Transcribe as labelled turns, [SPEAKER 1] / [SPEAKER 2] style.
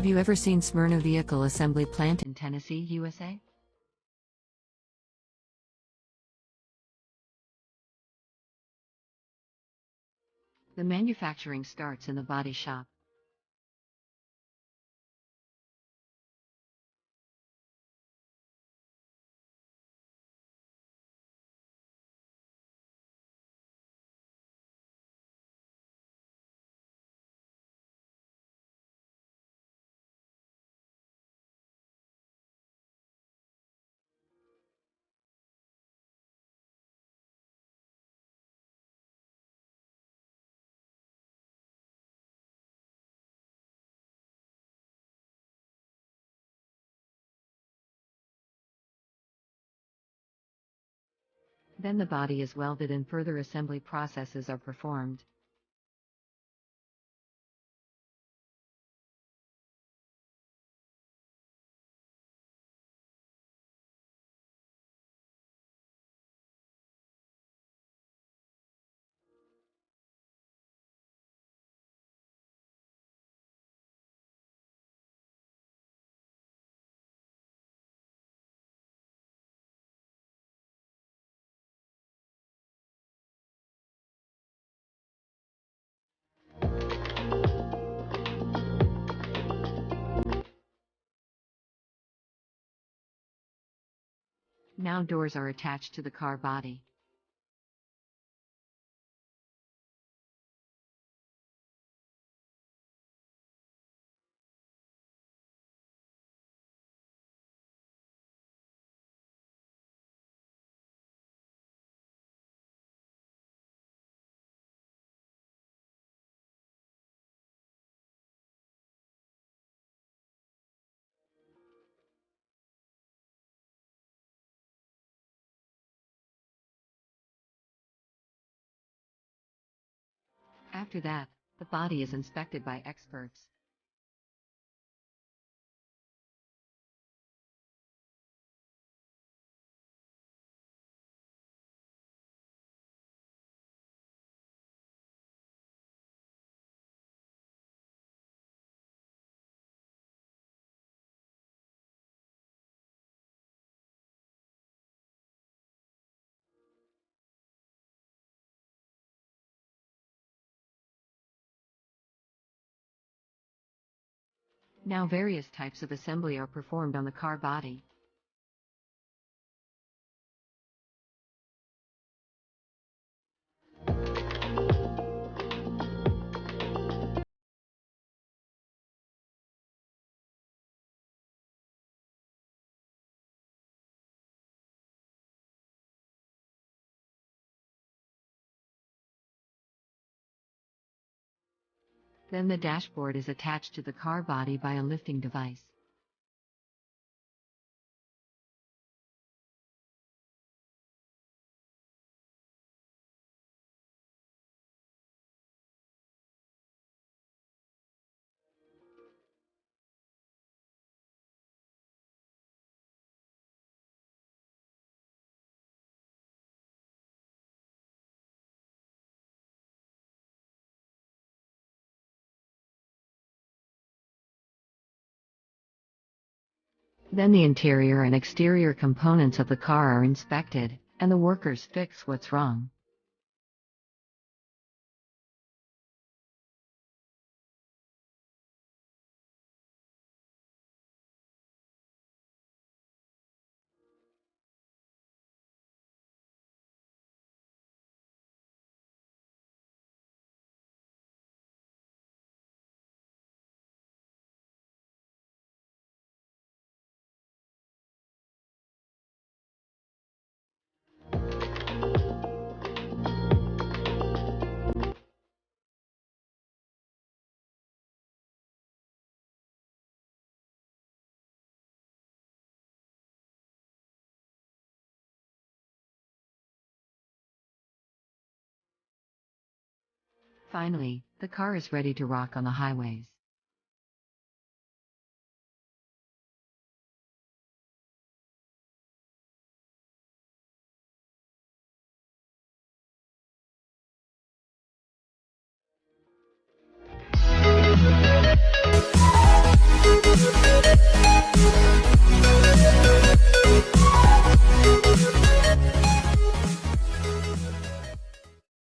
[SPEAKER 1] Have you ever seen Smyrna Vehicle Assembly Plant in Tennessee, USA? The manufacturing starts in the body shop. Then the body is welded and further assembly processes are performed. Now doors are attached to the car body. After that, the body is inspected by experts. Now various types of assembly are performed on the car body. Then the dashboard is attached to the car body by a lifting device. Then the interior and exterior components of the car are inspected, and the workers fix what's wrong. Finally, the car is ready to rock on the highways.